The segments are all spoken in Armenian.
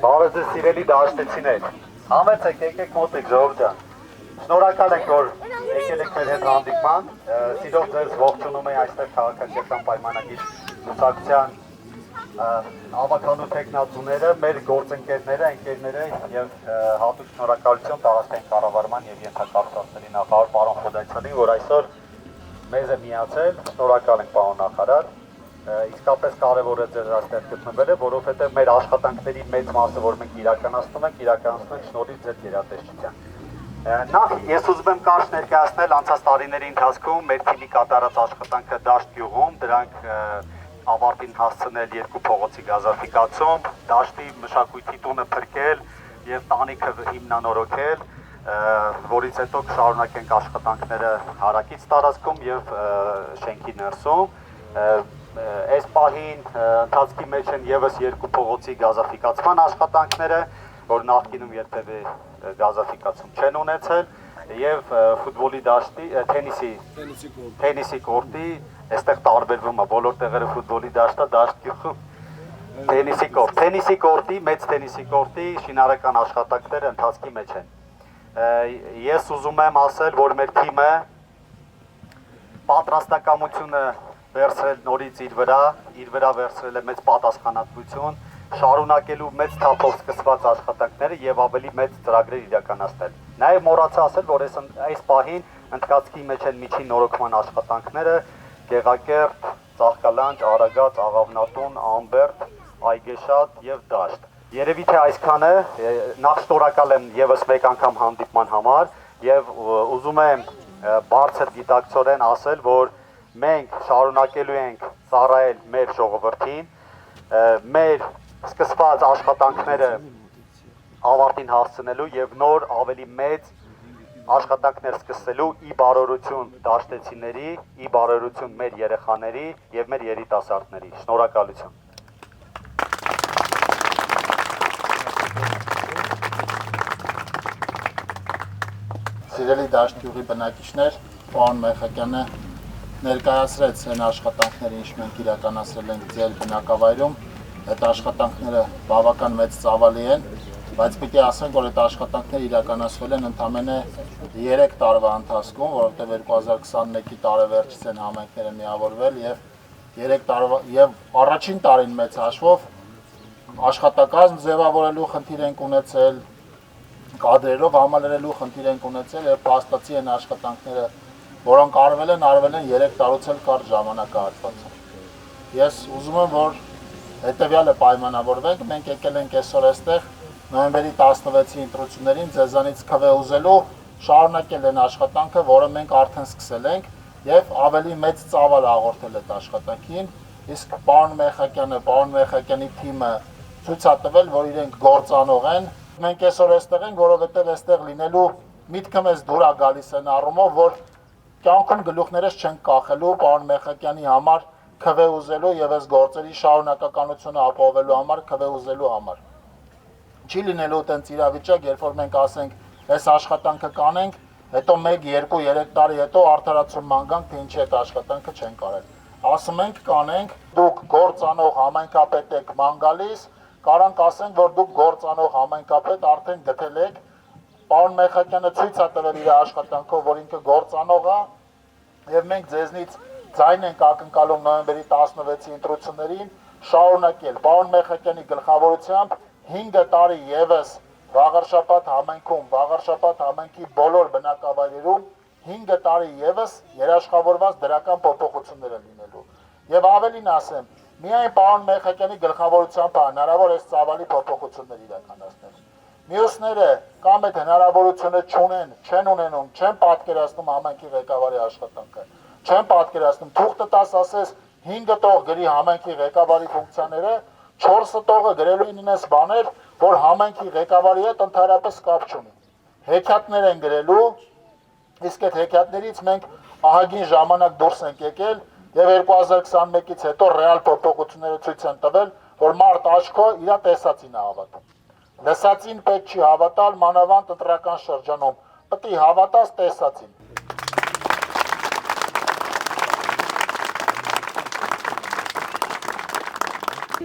Բարև ձեզ սիրելի դաշտեցիներ, համեցեք եկեք մոտիկ ժողովուրդ ջան, շնորհակալ ենք որ եկել եք մեր հետ հանդիպման, սիրով ձեզ ողջունում եմ այստեղ քաղաքացիական պայմանագիր կուսակցության ավականու տեխնացուները, մեր գործընկերները, ընկերները եւ հատուկ շնորհակալություն տարածքային կառավարման եւ ենթակառուցվածքների նախարար պարոն Խոդայցյանին, որ այսօր մեզ է միացել, շնորհակալ ենք պարոն նախարար, իսկապես կարևոր է ձեզ այստեղ գտնվելը, որովհետեւ մեր աշխատանքների մեծ մասը, որ մենք իրականացնում ենք շնորհիվ ձեր գերատեսչության։ Նախ ես ուզում եմ կարճ ներկայացնել անցած տարիների ընթացքում մեր թիմի կատարած աշխատանքը Դաշտ գյուղում, դրանք ավարտին հասցնել երկու փողոցի գազաֆիկացում, Դաշտի մշակույթի տունը փրկել եւ տանիքը հիմնանորոգել, որից հետո կշարունակենք աշխատանքները հարակից տարածքում եւ շենքի ներսում։ Այս պահին ընթացքի մեջ են եւս երկու փողոցի գազաֆիկացման աշխատանքները, որ նախկինում երբևէ գազաֆիկացում չեն ունեցել, եւ ֆուտբոլի դաշտի, թենիսի կորտի, այստեղ տարբերվում է, բոլոր տեղերը ֆուտբոլի դաշտա, Դաշտ գյուղում թենիսի կորտի, մեծ թենիսի կորտի շինարարական աշխատանքները ընթացքի մեջ են։ Ես ուզում եմ ասել, որ մեր թիմը պատրաստակամությունը վերցրել նորից իր վրա վերցրել է մեծ պատասխանատվություն, շարունակելու մեծ թափով սկսված աշխատանքները եւ ավելի մեծ ծրագրեր իրականացնել։ Նաեւ մոռացա ասել, որ այս պահին ընթացքի մեջ են միջին նորոգման աշխատանքները Գեղակերտ, Ծաղկալանջ, Արագած, Աղավնատուն, Ամբերտ, Այգեշատ եւ Դաշտ։ Երևի թե այսքանը, նախ շնորհակալ եմ եւս մեկ անգամ հանդիպման համար եւ ուզում եմ բարձր գիտակցորեն ասել, որ մենք շարունակելու ենք ծառայել մեր ժողովրդին, մեր սկսված աշխատանքները ավարտին հասցնելու եւ նոր ավելի մեծ աշխատանքներ սկսելու ի բարօրություն դաշտեցիների, ի բարօրություն մեր երեխաների եւ մեր երիտասարդների։ Շնորհակալություն։ Սիրելի Դաշտ գյուղի բնակիչներ, պարոն Մեխակյանը ներկայացրեց այն աշխատանքները, ինչ մենք իրականացրել ենք ձեր բնակավայրում, այդ աշխատանքները բավական մեծ ծավալի են, բայց պիտի ասենք, որ այդ աշխատանքները իրականացվել են ընդամենը 3 տարվա ընթացքում, որովհետև 2021-ի տարեվերջից են համայնքները միավորվել եւ առաջին տարին մեծ հաշվով աշխատակազմ ձևավորելու խնդիր ենք ունեցել, կադրերով համալրելու խնդիր ենք ունեցել եւ փաստացի են աշխատանքները, որոնք արվել են 3 տարուց էլ կարճ ժամանակահատվածում։ Ես ուզում եմ, որ հետեւյալը պայմանավորվենք, մենք եկել ենք այսօր այստեղ նոյեմբերի 16-ի ընտրություններին ձեզանից քվե ուզելու շարունակել են աշխատանքը, որը մենք արդեն սկսել ենք եւ ավելի մեծ ծավալ հաղորդել այդ աշխատանքին, իսկ պարոն Մեխակյանի թիմը ցույց է տվել, որ իրենք գործանող են։ Մենք այսօր այստեղ ենք, որովհետեւ այստեղ լինելու միտքը մեզ դուր է գալիս այն առումով, որ կյանքում գլուխներս չեն կախելու պարոն Մեխակյանի համար քվե ուզելու եւ այս գործերի շարունակականությունը ապահովելու համար քվե ուզելու համար։ Չի լինելու տենց իրավիճակ, երբ որ մենք ասենք այս աշխատանքը կանենք, հետո 1-2-3 տարի հետո արդարացում գանք, թե ինչի այդ աշխատանքը չեն կարել։ Ասում ենք կանենք, դուք գործանող համայնքապետ եք ման գալիս, կարանք ասենք, որ դուք գործանող համայնքապետ արդեն գտել եք, պարոն Մեխակյանը ցույց է տվել իր աշխատանքով, որ ինքը գործանող է, եւ մենք ձեզնից ձայն ենք ակնկալում նոյեմբերի 16-ի ընտրություններին շարունակել պարոն Մեխակյանի գլխավորությամբ 5 տարի եւս Վաղարշապատ համայնքի բոլոր բնակավայրերում 5 տարի եւս երաշխավորված դրական փոփոխություններ են լինելու։ Եւ ավելին ասեմ, միայն պարոն Մեխակյանի գլխավորությամբ հնարավոր է ծավալի փոփոխություններ իրականացնել։ Մյուսները կամ այդ հնարավորությունը չեն ունենում, չեն պատկերացնում համայնքի ղեկավարի աշխատանքը, չեն պատկերացնում, թուղթը տաս ասես 5 տող գրի համայնքի ղեկավարի ֆունկցիաները, 4 տողը գրելու իննես բաներ, որ համայնքի ղեկավարի հետ ընդհանրապես կապ չունի։ Հեքիաթներ են գրելու, իսկ այդ հեքիաթներից մենք ահագին ժամանակ դուրս ենք եկել եւ 2021-ից հետո ռեալ փոփոխությունները ցույց են տվել, որ մարդ աչքով իր տեսածին է հավատում։ Լսածին պետք չի հավատալ, մանավանդ ընտրական շրջանում, պետք է հավատաս տեսածին։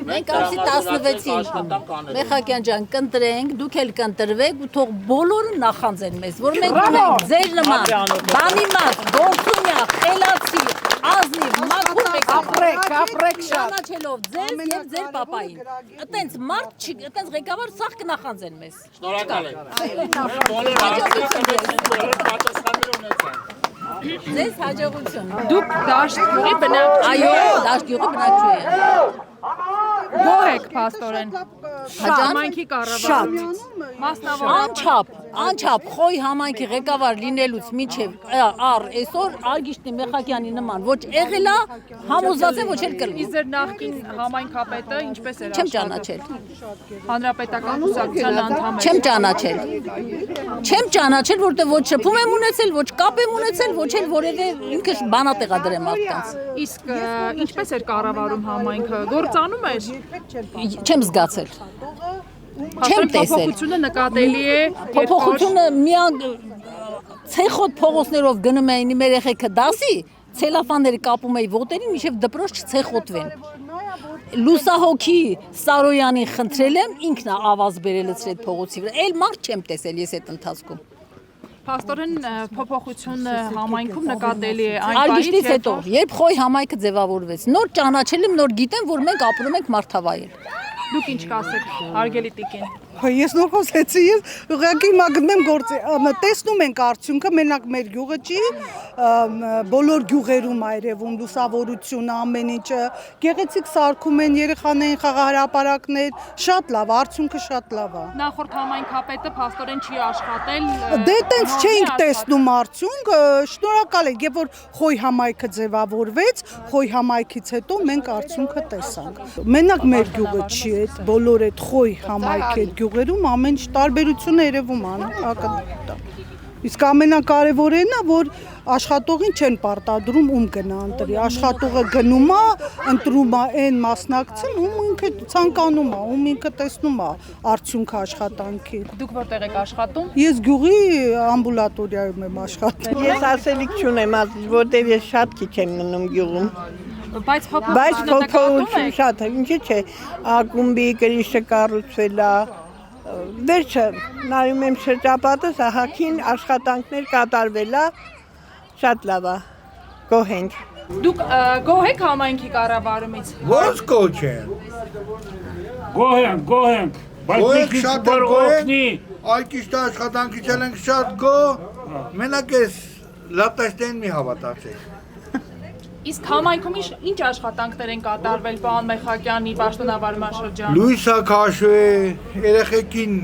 Մենք ամսի 16-ին Մեխակյան ջան կընտրենք, դուք էլ կընտրվեք ու թող բոլորը նախանձեն մեզ, որ մենք ունենք ձեր նման բանի մաս, գործունյա, խելացի, ազնիվ, մաքուր մեկ ապրեք շատ ճանաչելով ձեզ եւ ձեր պապային։ Այտենց մարդ չի, այտենց ղեկավար սաղ կնախանձեն մեզ։ Շնորհակալ եմ։ Ձեզ հաջողություն։ Դուք դաշտ գյուղի բնակչի Այո, դաշտ գյուղի բնակչու եք։ գոհ եք փաստորեն։ Համայնքի կառավարումից։ Անչափ խոյ համայնքի ղեկավար լինելուց մինչև այսօր Արգիշտի Մեխակյանի նման ոչ եղել է, համոզված եմ ոչ էլ կլինի։ Իսկ ձեր նախկին համայնքապետը ինչպես էր Չեմ ճանաչել։ Հանրապետական կուսակցության անդամ Չեմ ճանաչել, որտեղ ոչ շփում եմ ունեցել, ոչ կապ եմ ունեցել, ոչ էլ որևէ ինքը բանատեղա դրեմ մարդկանց։ Իսկ ինչպես էր կառավարում համայնքը։ Գործանում էր։ Չեմ զգացել։ Չեմ տեսել։ Փոփոխությունը նկատելի է։ Փոփոխությունը միան ցեխոտ փողոցներով գնում էին իմ երեխեքը դասի, ցելոֆանները կապում էի ոտերին, մինչև դպրոց չցեխոտվեն։ Լուսահոգի Սարոյանին խնդրել եմ, ինքն է ավազ բերել այդ փողոցի վրա։ Էլ մարդ չեմ տեսել ես այդ ընթացքում։ Փաստորեն փոփոխությունը համայնքում նկատելի է այն Արգիշտից հետո, երբ խոյ համայնքը ձևավորվեց, նոր ճանաչել եմ, նոր գիտեմ, որ մենք ապրում ենք Մարդավայել։ Դուք ինչ կասեք, հարգելի տիկին։ Ես նոր խոսեցի, ես ուղղակի հիմա գնում եմ գործի, տեսնում ենք արդյունքը, մենակ մեր գյուղը չի, բոլոր գյուղերում այրևում լուսավորությունը, ամեն ինչը, գեղեցիկ սարքում են երեխաներին խաղահրապարակներ, շատ լավ, արդյունքը շատ լավ է։ Նախորդ համայնքապետը փաստորեն չի աշխատել։ Դե տենց չէինք տեսնում արդյունք, շնորհակալ եք, երբ որ խոյ համայնքը ձևավորվեց, խոյ համայնքից հետո մենք արդյունքը տեսանք։ Մենակ մեր գյուղը չի, այդ բոլոր այդ խոյ համայնքի այդ գյուղերում ամեն ինչ տարբերություն է երևում ակնհայտ։ Իսկ ամենակարևորն է, որ աշխատողին չեն պարտադրում ում գնա ընտրի, աշխատողը գնում է, ընտրում է այն մասնակցին, ում ինքը ցանկանում է, ում ինքը տեսնում է արդյունքը աշխատանքի։ Դուք որտեղ եք աշխատում։ Ես գյուղի ամբուլատորիայում եմ աշխատում։ Ես ասելիք չունեմ, որտեղ ես շատ քիչ եմ մնում գյուղում։ Բայց փոփոխություն շատ է, ինչի՞ չէ, ակումբի գրիշը կառուցվել է։ Վերջը նայում եմ շրջապատս, ահագին աշխատանքներ կատարվել է, շատ լավ է, գոհ ենք։ Դուք գոհ եք համայնքի կառավարումից։ Ո՞նց գոհ են։ Գոհ ենք, բայց մի քիչ բար օգնի։ Արգիշտի աշխատանքից ենք շատ գոհ, մենակ էս լատաշտեն մի հավատացեք։ Իսկ համայնքում ինչ աշխատանքներ են կատարվել պարոն Մեխակյանի պաշտոնավարման շրջանում։ Լույսը քաշվե, երեխեքին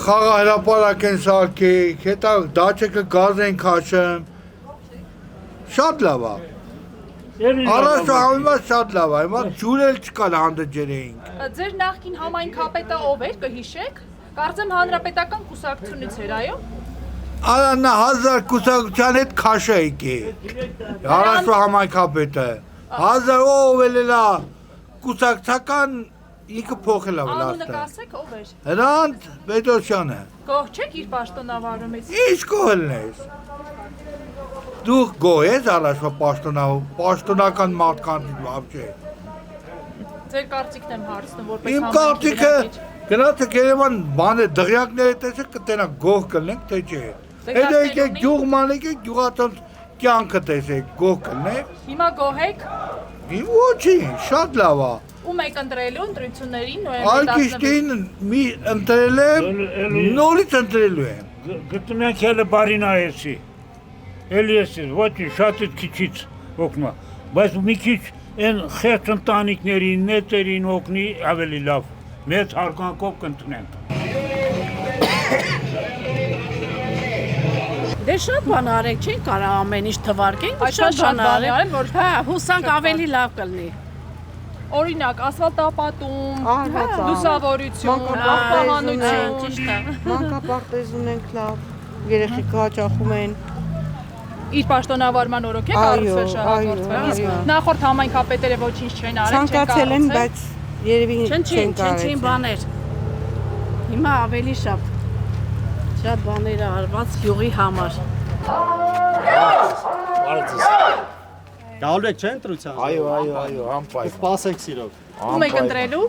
խաղահրապարակ են սարքել, հետո դաչեկը գազ են քաշում։ Շատ լավ է։ Առաջ համեմատ շատ լավ է, հիմա ջուր էլ չկա հանդիճեր էինք։ Ձեր նախկին համայնքապետը ով էր, կհիշեք։ Կարծեմ հանրապետական կուսակցությունից էր, այո։ Նա 1000 կուսակցության հետ քաշը եկե։ Առաջվա համայնքապետը 1000 ով էլա կուսակցական ինքը փոխել է Անունը վլաստը։ կասեք ով էր։ Հրանտ Պետրոսյանը։ Գոհ չեք իր պաշտոնավարումից։ Ինչ գոհելն ես։ Դու գոհ ես առաջվա պաշտոնական մարդկանց вообще։ Ձեր կարծիքն եմ հարցնում որպես Իմ կարծիքը գնացեք Երևան բանը դղյակները տեսեք կտենա գոհ կլնենք թե չէ։ Հետո եկեք գյուղ մանեք գյուղացած կյանքը տեսեք գոհ կլնեք։ Հիմա գոհ եք։ Ոչինչ, շատ լավ է։ Ում եք ընտրելու ընտրություններին նոյեմբերի 16-ին։ Արգիշտին մի ընտրել եմ, նորից ընտրելու եմ։ Գտնենք հələ բարինայեցի։ Էլի ես ոչինչ շատ քիչից օգնա, բայց մի քիչ այն խեղճ ընտանիքներին, նետերին օգնի ավելի լավ։ Մեծ հարգանքով կընտրենք։ Դե շատ բան արեք, չեն կարող ամեն ինչ թվարկենք, շատ բան արեք, որ հա, հուսանք ավելի լավ կլինի։ Օրինակ, ասֆալտապատում, լուսավորություն, պահպանություն, ճիշտ է։ Մանկապարտեզ ունենք լավ, երեխեք հաճախում են։ Իր պաշտոնավարման օրոք եք առնչվել շահագործվել։ Իսկ նախորդ համայնքապետերը ոչինչ չեն արել, չեն Ցանկացել են, բայց երևի չեն կարել։ Չեն բաներ։ Հիմա ավելի շատ բաներ արված յուղի համար։ Գալու եք չէ՞ ընտրության։ Այո, անպայման։ Սպասեք սիրով։ Ում եք ընտրելու։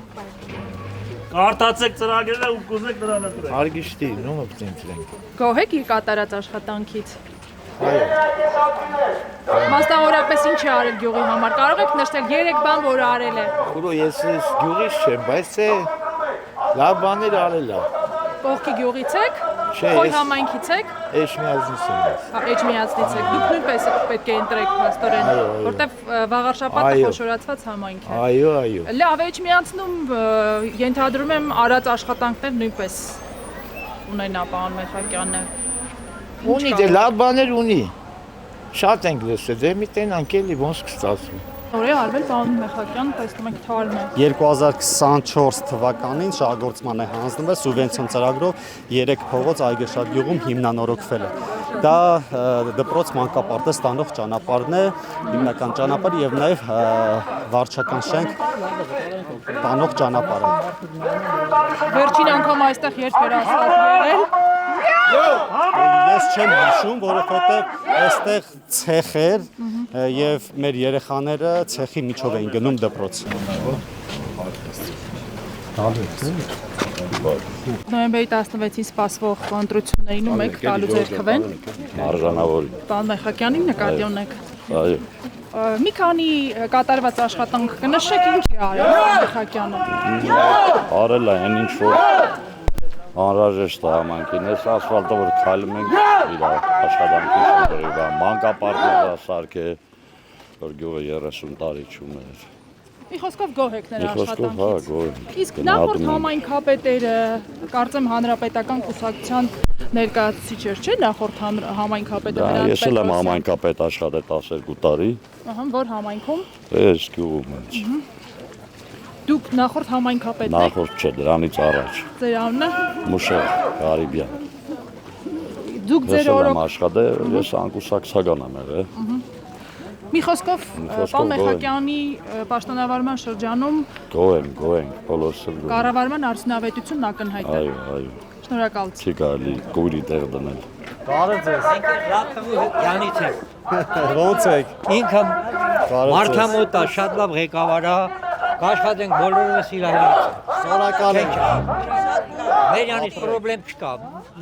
Կարդացեք ծրագրերը ու կուզեք նրան ընտրեք։ Հարգիշտի, նոմը ծնցրենք։ Գոհ եք իր կատարած աշխատանքից։ Այո։ Մասնավորապես ինչ է արել գյուղի համար։ Կարող եք նշել 3 բան, որ արել է։ Ուրո ես գյուղից չեմ, բայց լավ բաներ արել է։ Կողքի գյուղից եք։ Չէ, Խոյ համայնքից եք։ Էջմիածնից եմ։ Հա, Էջմիածնից եք։ Դուք նույնպես պետք է ընտրեք փաստորեն, որտեվ Վաղարշապատը խոշորացված համայնք է։ Այո։ Լավ, Էջմիածնում ենթադրում եմ արած աշխատանքներ նույնպես ունենա պարոն Մեխակյանը։ Ունի դե լավ բաներ ունի։ Շատ ենք լսել, դե մի տենանք էլի ոնց կստացվի։ Որ է արվել պարոն Մեխակյան, տեսնում եք թարմ է։ 2024 թվականին շահագործման է հանձնվել սուբվենցիոն ծրագրով 3 փողոց Այգեշատ գյուղում հիմնանորոգվել է։ Դա դպրոց մանկապարտեզ ստանող ճանապարհն է, հիմնական ճանապարհը եւ նաեւ վարչական շենք տանող ճանապարհը։ Վերջին անգամ այստեղ երբ էր ասфальտ Ես չեմ հիշում, որովհետեւ այստեղ ցեխ էր եւ մեր երեխաները ցեխի միջով էին գնում դպրոց։ Նոյեմբերի 16-ին սպասվող ընտրություններին ում եք տալու ձեռքվեն։ Արժանավոր։ Պարոն Մեխակյանին նկատի ունեք։ Այո։ Մի քանի կատարված աշխատանք կնշեք ինչ է արել Մեխակյանը։ Արել է այն ինչ որ անհրաժեշտ է համայնքին, այս ասֆալտը որ քայլում ենք իր աշխատանքի շնորհիվ մանկապարտեզը սարքե որ գյուղը 30 տարի չուներ։ Մի խոսքով գոհ եք նրա աշխատանքից։ Հա, գոհ։ Իսկ նախորդ համայնքապետերը, կարծեմ հանրապետական կուսակցության ներկայացուցիչ էր, չէ՞ նախորդ համայնքապետը նրան։ Ես էլ եմ համայնքապետ աշխատել 12 տարի։ Ահա, որ համայնքում։ Այս գյուղում եմ։ Դուք նախորդ համայնքապետն եք։ Նախորդ չէ, դրանից առաջ։ Ձեր անունը։ Մուշեղ Ղարիբյան։ Դուք ձեր օրոք եմ աշխատել, ես անկուսակցական եմ եղել։ Մի խոսքով պարոն Մեխակյանի պաշտոնավարման շրջանում գոհ եմ, բոլորս էլ գոհ։ կառավարման արդյունավետությունն ակնհայտ է։ Այո։ Շնորհակալություն։ Չի կարելի գույրի տեղ դնել։ Բարև ձեզ։ Յանից եմ։ Ոնց եք։ Ինքը մարդամոտ է, շատ լավ ղեկավար է, կաշխատենք բոլորս իր հայրից։ Շնորհակալ ենք։ Մեր յանից պրոբլեմ չկա,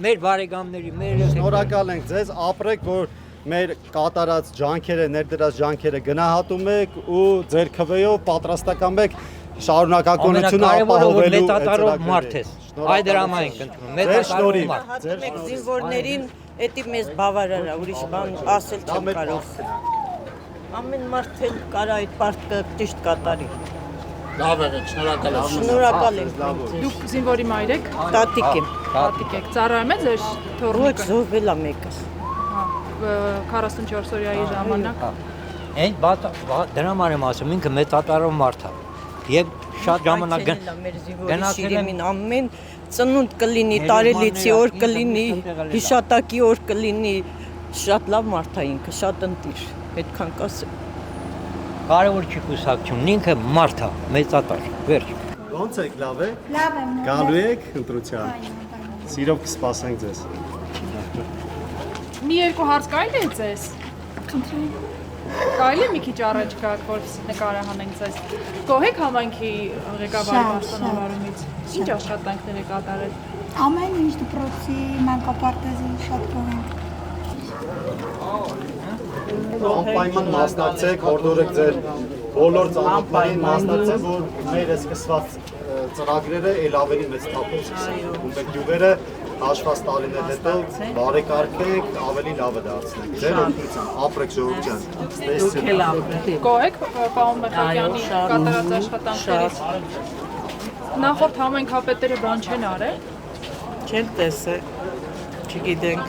մեր բարեկամների, մեր Շնորհակալ ենք ձեզ, ապրեք, որ մեր կատարած ջանքերը, ներդրած ջանքերը գնահատում եք ու ձեր քվեով պատրաստական եք շարունակականությունը ապահովելու մեծատարով մարդ ես։ Այդ դրամա ենք ընդունում, մեծատարով մարդ։ Ձեր զինվորներին էդի մեզ բավարար է, ուրիշ բան ասել չեմ կարող։ Ամեն մարդ էլ կարա այդ պարտքը ճիշտ կատարի։ Լավ եղեք, շնորհակալ եմ։ Շնորհակալ եմ։ Դուք զինվորի մայր եք։ Տատիկ եմ։ Տատիկ եք։ Ծառայում է ձեր թոռնիկը։ Զոհվել է մեկը։ 44 օրյայի ժամանակ։ Այն դրամար եմ ասում, ինքը մեծատարով մարդ է։ Եվ շատ ժամանակ գնացել եմ ամեն ծնունդ կլինի, տարելիցի օր կլինի, հիշատակի օր կլինի, շատ լավ մարդ է ինքը, շատ ընտիր, այդքան կասեմ։ Կարևոր չի կուսակցությունն, ինքը մարդ է, մեծատար, վերջ։ Ոնց եք, լավ եք։ Լավ եմ։ Գալու եք ընտրության։ Սիրով կսպասենք ձեզ։ Մի երկու հարց կարելի է ձեզ։ Կարելի է մի քիչ առաջ գալ, որ նկարահանենք ձեզ։ Գոհ եք համայնքի ղեկավարի պաշտոնավարումից։ Ինչ աշխատանքներ եք կատարել։ Ամեն ինչ դպրոցի, մանկապարտեզի շատ գոհ ենք։ Անպայման մասնակցեք, հորդորեք ձեր բոլոր ծանոթներին մասնակցեք, որ մեր սկսված ծրագրերը ել ավելի մեծ թափով սկսեն։ Ու մեր գյուղերը հաշված տարիներ հետո բարեկարգեք, ավելի լավը դարձնենք։ Ձեր օգնությամբ ապրեք ժողովուրդ ջան։ Գոհ եք պարոն Մեխակյանի կատարած աշխատանքներից։ Նախորդ համայնքապետերը բան չեն արել։ Չեն տեսել, չգիտենք։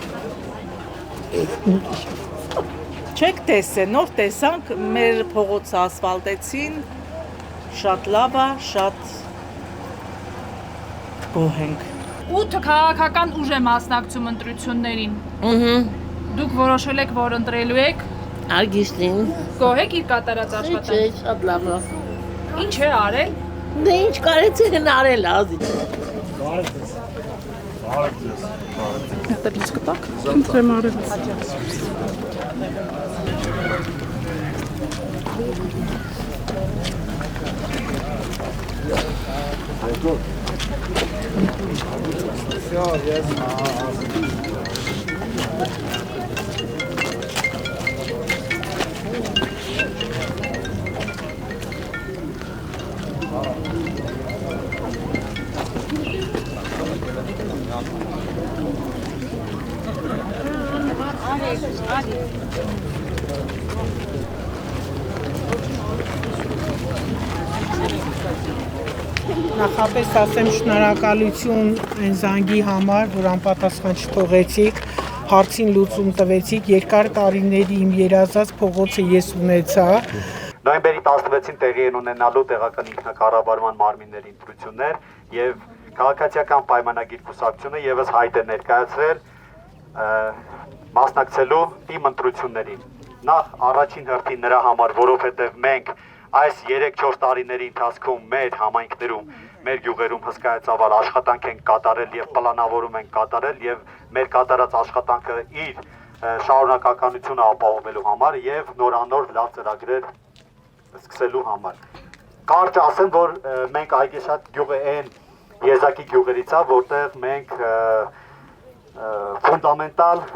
Չեք տեսել, նոր տեսանք, մեր փողոցը ասֆալտեցին, շատ լավ է, շատ գոհ ենք։ 8 քաղաքական ուժ է մասնակցում ընտրություններին։ Դուք որոշել եք, որ ընտրելու եք։ Արգիստին։ Գոհ եք իր կատարած աշխատանքից։ Չէ, շատ լավ է։ Ինչ է արել։ Դե ինչ կարեցին արել ազի։ Բարև ձեզ։ Բարև ձեզ։ Դեռ կտակ։ Ինձ արել։ Նախապես ասեմ շնորհակալություն այն զանգի համար, որ անպատասխան չթողեցիք, հարցին լուծում տվեցիք, երկար տարիների իմ երազած փողոցը ես ունեցա։ Նոյեմբերի 16-ին տեղի են ունենալու տեղական ինքնակառավարման մարմինների ընտրություններ եւ քաղաքացիական պայմանագիր կուսակցությունը եւս հայտ է ներկայացրել մասնակցելու թիմ ընտրություններին։ Նախ առաջին հերթին նրա համար, որովհետեւ մենք այս 3-4 տարիների ընթացքում մեր համայնքներում, մեր գյուղերում հսկայածավալ աշխատանք են կատարել եւ պլանավորում են կատարել եւ մեր կատարած աշխատանքը իր շարունակականությունը ապահովելու համար եւ նորանոր լավ ծրագրեր սկսելու համար։ Կարճ ասեմ, որ մենք այգեշատ գյուղը այն եզակի գյուղերից է, որտեղ մենք ֆունդամենտալ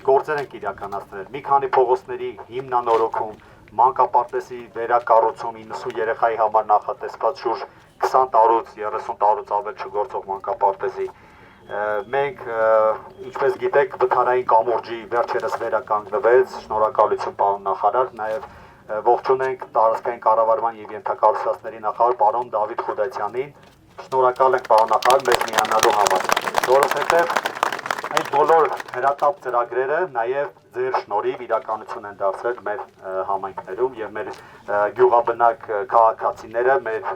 գործեր ենք իրականացնել։ Մի քանի փողոցների հիմնանորոգում, մանկապարտեզի վերակառուցում 90 երեխայի համար նախատեսված շուրջ 20 տարուց 30 տարուց ավել չգործող մանկապարտեզի։ Մենք, ինչպես գիտեք, վթարային կամուրջի վերջերս վերականգնվեց, շնորհակալություն պարոն նախարար, նաև ողջունենք տարածքային կառավարման եւ ենթակառուցվածքների նախարար պարոն Դավիթ Խուդայցյանին, շնորհակալ ենք պարոն նախարար մեզ միանալու համար, որովհետեւ այդ բոլոր հրատապ ծրագրերը նաև ձեր շնորհիվ իրականություն են դարձրել մեր համայնքներում եւ մեր գյուղաբնակ քաղաքացիները, մեր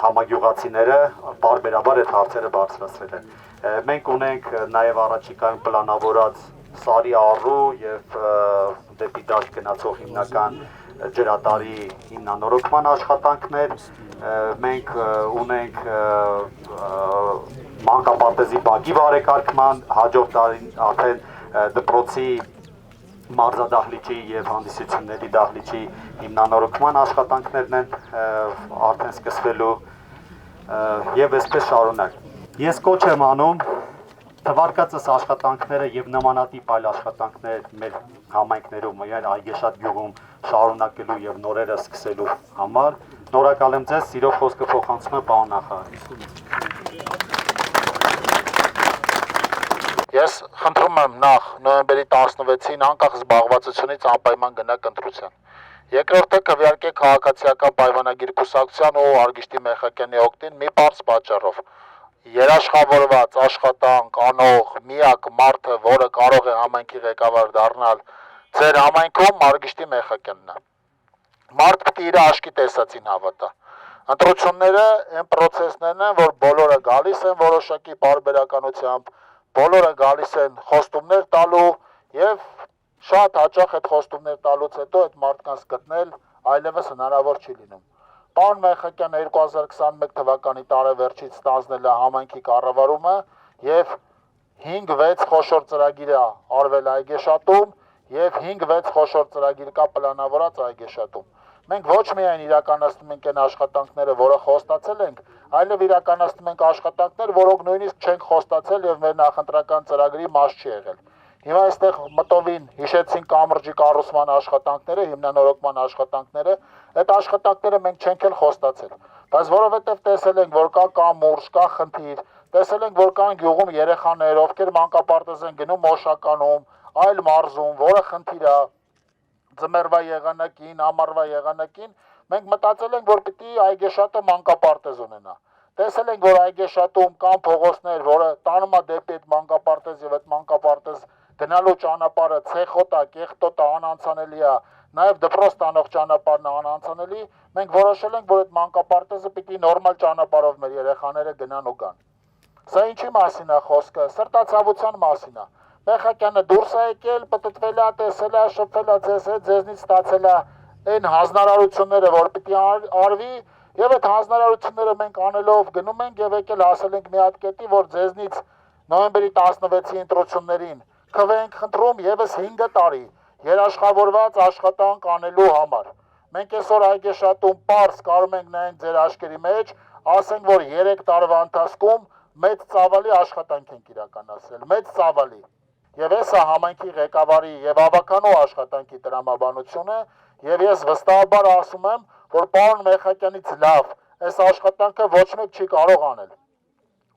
համագյուղացիները բարբերաբար այդ հարցերը բարձրացրել են։ Մենք ունենք նաև առաջիկայում պլանավորած Սարի առու եւ դեպի դաշտ գնացող հիմնական ջրատարի հիմնանորոգման աշխատանքներ, մենք ունենք մանկապարտեզի բակի բարեկարգման, հաջորդ տարին արդեն դպրոցի մարզադահլիճի եւ հանդիսությունների դահլիճի հիմնանորոգման աշխատանքներն են արդեն սկսվելու եւ այսպես շարունակ։ Ես կոչ եմ անում թվարկածս աշխատանքները եւ նմանատիպ այլ աշխատանքներ մեր համայնքներում, մեր այգեշատ գյուղում շարունակելու եւ նորերը սկսելու համար։ Շնորհակալ եմ ձեզ, սիրով խոսքը փոխանցում եմ պարոն նախարար։ Ես խնդրում եմ նախ նոյեմբերի 16-ին անկախ զբաղվածությունից անպայման գնաք ընտրության։ Երկրորդը քվեարկե քաղաքացիական պայմանագիր կուսակցության ու Արգիշտի Մեխակյանի օգտին մի պարզ պատճառով։ Երաշխավորված աշխատանք անող միակ մարդը, որը կարող է համայնքի ղեկավար դառնալ ձեր համայնքում Արգիշտի Մեխակյանն է։ Մարդ պետք է իր աշկի տեսածին հավատա։ Ընտրությունները այն process-ներն են, որ բոլորը գալիս են որոշակի պարբերականությամբ, բոլորը գալիս են խոստումներ տալու եւ շատ հաճախ այդ խոստումներ տալուց հետո այդ մարդկանց գտնել այլևս հնարավոր չի լինում։ Պարոն Մեխակյանը 2021 թվականի տարեվերջից ստանձնել է համայնքի կառավարումը եւ 5-6 խոշոր ծրագիր է արվել այգեշատում եւ 5-6 խոշոր ծրագիր կա պլանավորած այգեշատում։ Մենք ոչ միայն իրականացնում ենք այն աշխատանքները, որը խոստացել ենք, այլև իրականացնում ենք աշխատանքներ, որոնք նույնիսկ չենք խոստացել եւ մեր նախընտրական ծրագրի մաս չի եղել։ Հիմա այստեղ մտովին հիշեցին կամրջի կառուցման աշխատանքները, հիմնանորոգման աշխատանքները, այդ աշխատանքները մենք չենք էլ խոստացել։ Բայց որովհետեւ տեսել ենք, որ կա կամուրջ, կա խնդիր, տեսել ենք, որ կան գյուղում երեխաներ, ովքեր մանկապարտեզ են գնում Մոշականում, այլ մարզում, որը խնդիր է ձմեռվա եղանակին, ամառվա եղանակին, մենք մտածել ենք, որ պիտի այգեշատը մանկապարտեզ ունենա։ Տեսել ենք, որ այգեշատում կան փողոցներ, որը տանում է դեպի այդ մանկապարտեզ եւ այդ մանկապարտեզ գնալու ճանապարհը ցեխոտա, կեղտոտա, անանցանելի է, նաեւ դպրոց տանող ճանապարհն է անանցանելի, մենք որոշել ենք, որ այդ մանկապարտեզը պիտի նորմալ ճանապարհով մեր երեխաները գնան ու գան։ Սա ինչի մասին է խոսքը, սրտացավության մասին է։ Մեխակյանը դուրս է եկել, պտտվել է, տեսել է, շփվել է ձեզ հետ, ձեզնից ստացել է այն հանձնարարությունները, որ պիտի արվի, եւ այդ հանձնարարությունները մենք անելով գնում ենք եւ եկել հասել ենք մի հատ կետի, որ ձեզնից նոյեմբերի 16-ի ընտրություններին քվենք խնդրում եւս 5 տարի։ երաշխավորված աշխատանք անելու համար։ Մենք այսօր այգեշատում պարզ կարող ենք նայենք ձեր աչքերի մեջ, ասենք, որ 3 տարվա ընթացքում մեծ ծավալի աշխատանք ենք իրականացրել, մեծ ծավալի։ Եվ այս է համայնքի ղեկավարի եւ ավականու աշխատանքի տրամաբանությունը, եւ ես վստահաբար ասում եմ, որ պարոն Մեխակյանից լավ այս աշխատանքը ոչ մեկ չի կարող անել,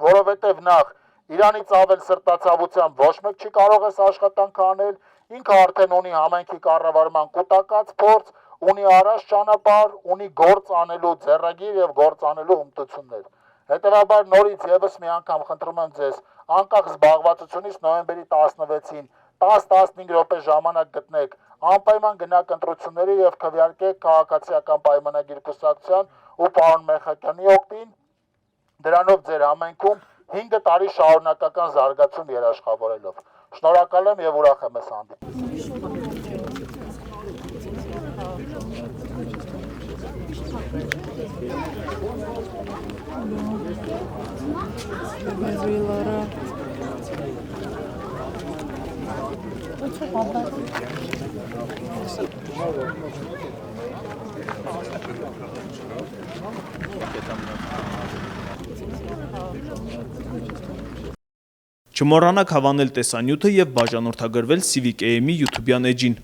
որովհետեւ նախ Իրանից ավել սրտացավությամբ ոչ մեկ չի կարող այս աշխատանքը անել, ինքը արդեն ունի համայնքի կառավարման կուտակած փորձ, ունի առաջ ճանապարհ, ունի գործ անելու ձեռագիր եւ գործ անելու հմտություններ։ Հետևաբար նորից եւս մի անգամ խնդրում եմ ձեզ, անկախ զբաղվածությունից նոյեմբերի 16-ին 10-15 րոպե ժամանակ գտնեք, անպայման գնաք ընտրությունների եւ քվեարկեք քաղաքացիական պայմանագիր կուսակցության ու պարոն Մեխակյանի օգտին, դրանով ձեր համայնքում 5 տարի շարունակական զարգացում երաշխավորելով։ Շնորհակալ եմ եւ ուրախ եմ այս Չմոռանաք հավանել տեսանյութը եւ բաժանորդագրվել Civic AM-ի YouTube-յան էջին։